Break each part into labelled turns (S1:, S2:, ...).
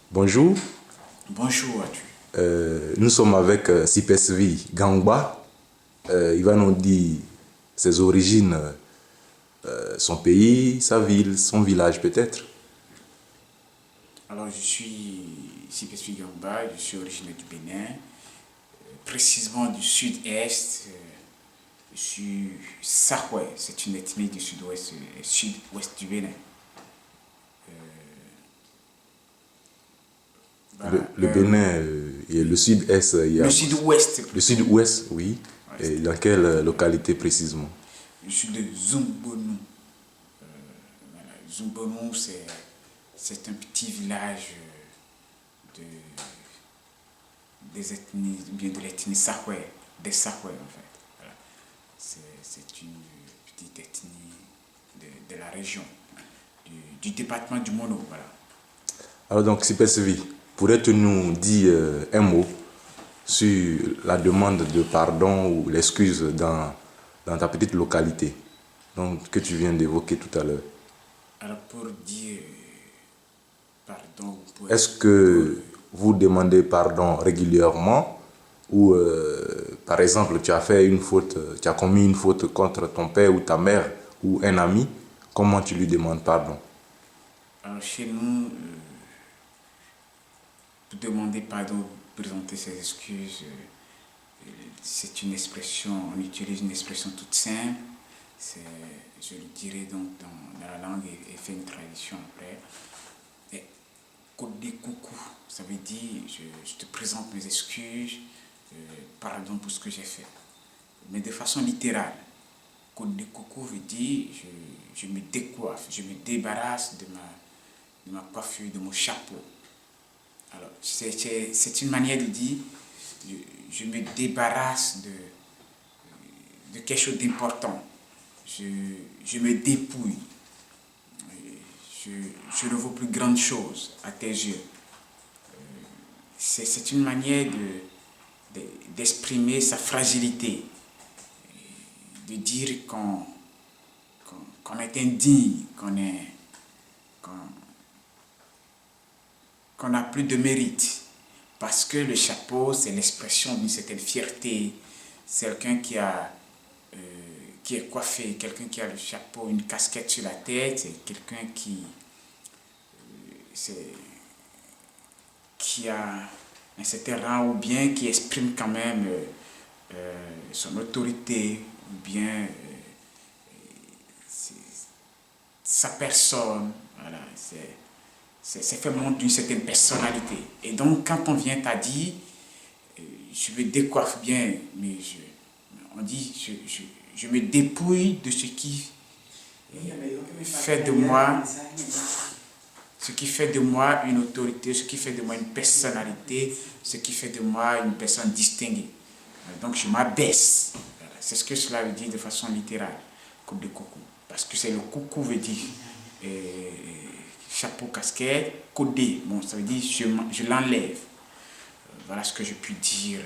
S1: Bonjour,
S2: Bonjour à tu.
S1: nous sommes avec Sipesvi Gangba. Il va nous dire ses origines, son pays, sa ville, son village peut-être.
S2: Alors, je suis Sipesui Gamba, je suis originaire du Bénin, précisément du sud-est. Je suis Sahwais, c'est une ethnie du sud-ouest sud-ouest du Bénin. Voilà.
S1: Le Bénin et le sud-est,
S2: Le sud-ouest
S1: le
S2: plutôt.
S1: sud-ouest, oui.
S2: Ouest.
S1: Et dans quelle localité précisément?
S2: Je suis de Zumbonou. Voilà. Zumbonou, c'est un petit village de, des ethnies, bien de l'ethnie Sahwais, des Sahwais en fait. Voilà. C'est une petite ethnie de la région, du département du Mono. Voilà.
S1: Alors donc Sipesvi, pourrais-tu nous dire un mot sur la demande de pardon ou l'excuse dans ta petite localité donc, que tu viens d'évoquer tout à l'heure?
S2: Alors pour dire pardon,
S1: Est-ce que vous demandez pardon régulièrement ou par exemple tu as fait une faute, tu as commis une faute contre ton père ou ta mère ou un ami, comment tu lui demandes pardon?
S2: alors chez nous, pour demander pardon, présenter ses excuses, c'est une expression, on utilise une expression toute simple. Je le dirai donc dans la langue et fait une traduction après. Et Kodé coucou, ça veut dire je te présente mes excuses, pardon pour ce que j'ai fait. Mais de façon littérale, Kodé coucou veut dire je me décoiffe, je me débarrasse de ma coiffure, de mon chapeau. Alors, c'est une manière de dire je me débarrasse de quelque chose d'important. Je me dépouille. Je, je ne vaux plus grande chose à tes yeux. C'est une manière d'exprimer sa fragilité, de dire qu'on est indigne, qu'on qu'on n'a plus de mérite. Parce que le chapeau, c'est l'expression d'une certaine fierté. C'est quelqu'un euh, qui est coiffé, quelqu'un qui a le chapeau, une casquette sur la tête, c'est quelqu'un c'est, qui a un certain rang ou bien qui exprime quand même son autorité ou bien sa personne. Voilà, c'est fait montre d'une certaine personnalité. Et donc, quand on vient à dire, je me décoiffe bien, mais on dit, je me dépouille de fait de moi, ce qui fait de moi une autorité, ce qui fait de moi une personnalité, ce qui fait de moi une personne distinguée. Donc, je m'abaisse. Voilà. C'est ce que cela veut dire de façon littérale, comme de coucou. Parce que c'est le coucou veut dire chapeau, casquette, codé. Bon, ça veut dire je l'enlève. Voilà ce que je puis dire.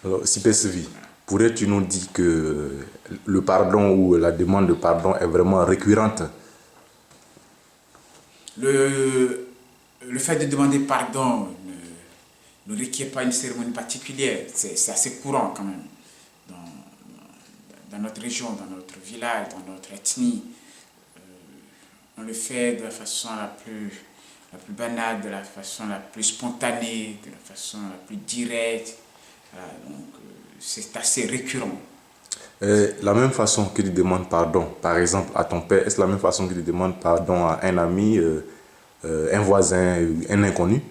S1: Alors, Sipesvi, pourrais-tu nous dire que le pardon ou la demande de pardon est vraiment récurrente?
S2: Le fait de demander pardon ne requiert pas une cérémonie particulière. C'est assez courant quand même dans notre région, dans notre village, dans notre ethnie. On le fait de la façon la plus banale, de la façon la plus spontanée, de la façon la plus directe. Voilà, donc, c'est assez récurrent.
S1: La même façon que tu demandes pardon, par exemple, à ton père, est-ce la même façon que tu demandes pardon à un ami, un voisin, un inconnu?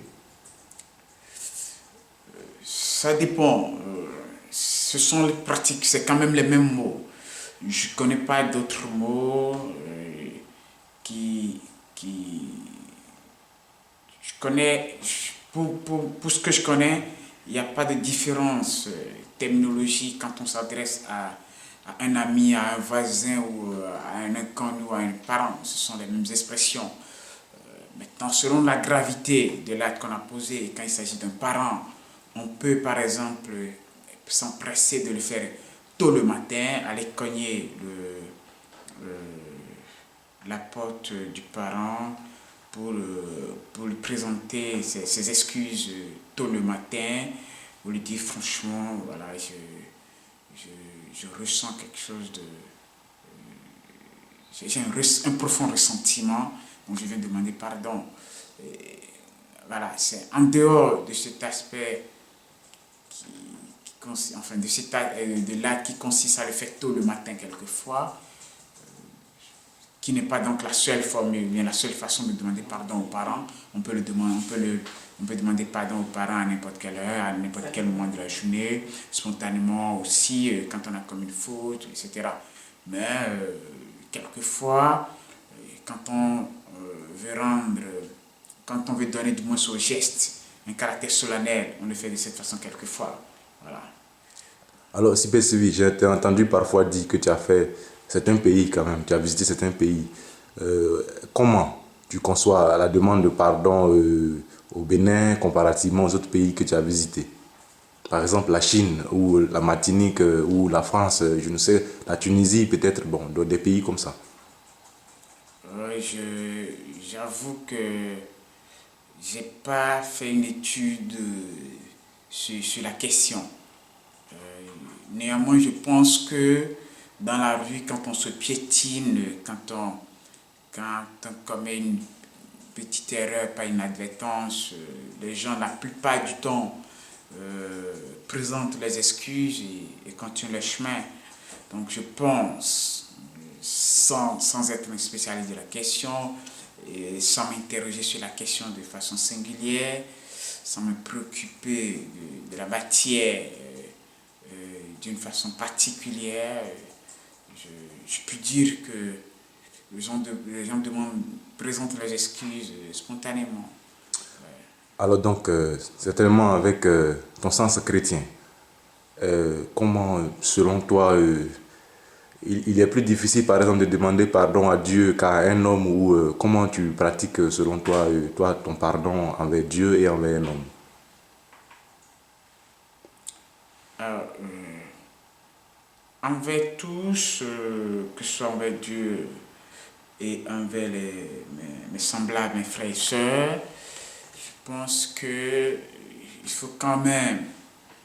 S2: Ça dépend. Ce sont les pratiques, c'est quand même les mêmes mots. Je ne connais pas d'autres mots qui, qui. Je connais. Pour ce que je connais, il n'y a pas de différence terminologie quand on s'adresse à un ami, à un voisin ou à un inconnu ou à un parent. Ce sont les mêmes expressions. Maintenant, selon la gravité de l'acte qu'on a posé, quand il s'agit d'un parent, on peut par exemple s'empresser de le faire tôt le matin, aller cogner la porte du parent pour lui présenter ses excuses tôt le matin, pour lui dire franchement, voilà, je ressens quelque chose de... J'ai un profond ressentiment, donc je viens demander pardon. Et voilà, c'est en dehors de cet aspect enfin de l'acte qui consiste à le faire tôt le matin quelquefois, qui n'est pas donc la seule formule, bien la seule façon de demander pardon aux parents. On peut demander pardon aux parents à n'importe quelle heure, à n'importe quel moment de la journée, spontanément aussi, quand on a commis une faute, etc. Mais quelquefois, quand on quand on veut donner du moins au geste un caractère solennel, on le fait de cette façon quelquefois. Voilà.
S1: Alors, Sibesivi, j'ai entendu parfois dire que tu as fait certains pays quand même, tu as visité certains pays. Comment tu conçois la demande de pardon au Bénin comparativement aux autres pays que tu as visités? Par exemple, la Chine ou la Martinique ou la France, je ne sais, la Tunisie peut-être, bon, des pays comme ça.
S2: J'avoue que j'ai pas fait une étude sur la question. Néanmoins, je pense que dans la rue, quand on se piétine, quand on commet une petite erreur par inadvertance, les gens, la plupart du temps, présentent les excuses et continuent le chemin. Donc je pense, sans être un spécialiste de la question, et sans m'interroger sur la question de façon singulière, sans me préoccuper de la matière d'une façon particulière, je peux dire que les gens présentent leurs excuses spontanément.
S1: Alors donc, certainement avec ton sens chrétien, comment, selon toi, il est plus difficile, par exemple, de demander pardon à Dieu qu'à un homme ou comment tu pratiques, selon toi, ton pardon envers Dieu et envers un homme?
S2: Alors, envers tous, que ce soit envers Dieu et envers mes semblables, mes frères et sœurs, je pense que il faut quand même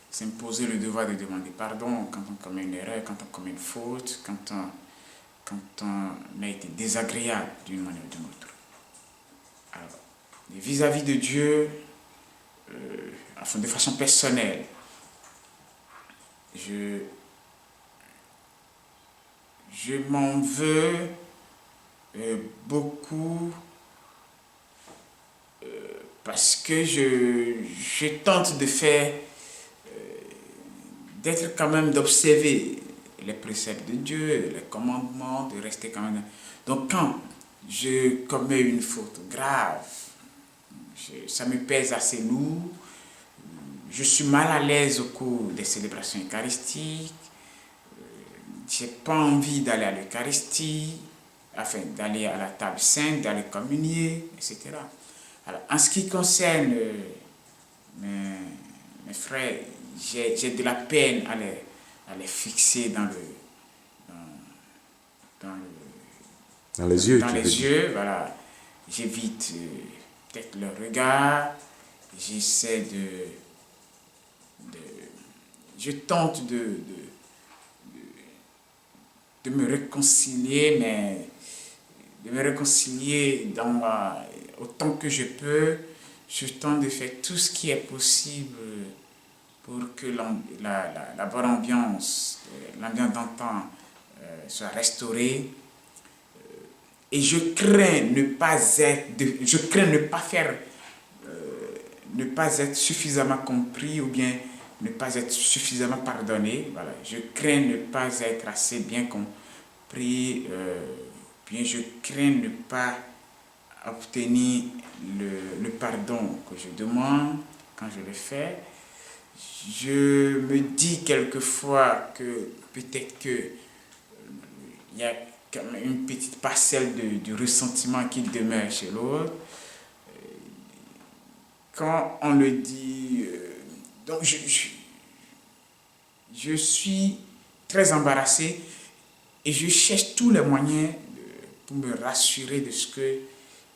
S2: s'imposer le devoir de demander pardon quand on commet une erreur, quand on commet une faute, quand on a été désagréable d'une manière ou d'une autre. Alors, vis-à-vis de Dieu, enfin, de façon personnelle, je m'en veux beaucoup parce que je tente de faire, d'être quand même, d'observer les préceptes de Dieu, les commandements, de rester quand même. Donc quand je commets une faute grave, ça me pèse assez lourd, je suis mal à l'aise au cours des célébrations eucharistiques, j'ai pas envie d'aller à l'Eucharistie, enfin d'aller à la table sainte, d'aller communier, etc. Alors, en ce qui concerne mes frères, j'ai de la peine à les fixer dans
S1: Dans les yeux,
S2: dans les yeux, voilà. J'évite peut-être leur regard, j'essaie je tente de me réconcilier, mais de me réconcilier autant que je peux. Je tente de faire tout ce qui est possible pour que la bonne ambiance, l'ambiance d'antan soit restaurée. Et je crains ne pas faire, ne pas être suffisamment compris ou bien ne pas être suffisamment pardonné. Voilà. Je crains ne pas être assez bien compris, bien je crains ne pas obtenir le pardon que je demande quand je le fais. Je me dis quelquefois que peut-être que il y a quand même une petite parcelle de ressentiment qui demeure chez l'autre. Quand on le dit, donc je suis très embarrassé et je cherche tous les moyens pour me rassurer de ce que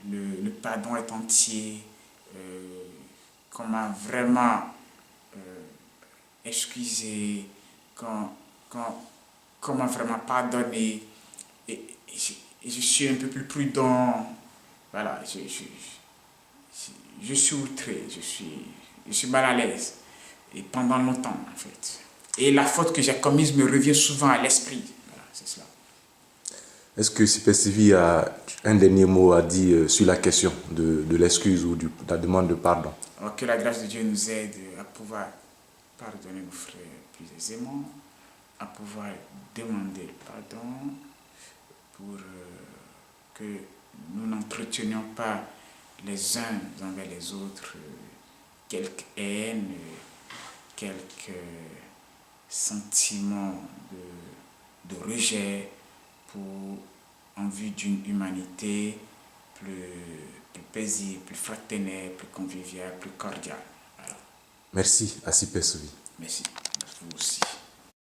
S2: le pardon est entier, comment vraiment excuser, comment vraiment pardonner. Et je suis un peu plus prudent. Voilà, je suis outré, je suis mal à l'aise. Et pendant longtemps, en fait. Et la faute que j'ai commise me revient souvent à l'esprit. Voilà, c'est cela.
S1: Est-ce que Super Sylvie a un dernier mot à dire sur la question de l'excuse ou de la demande de pardon?
S2: Alors que la grâce de Dieu nous aide à pouvoir pardonner nos frères plus aisément, à pouvoir demander pardon pour que nous n'entretenions pas les uns envers les autres quelque haine, quelques sentiments de rejet en vue d'une humanité plus paisible, plus fraternelle, plus conviviale, plus cordiale. Voilà.
S1: Merci à Super Sylvie.
S2: Merci. Vous aussi.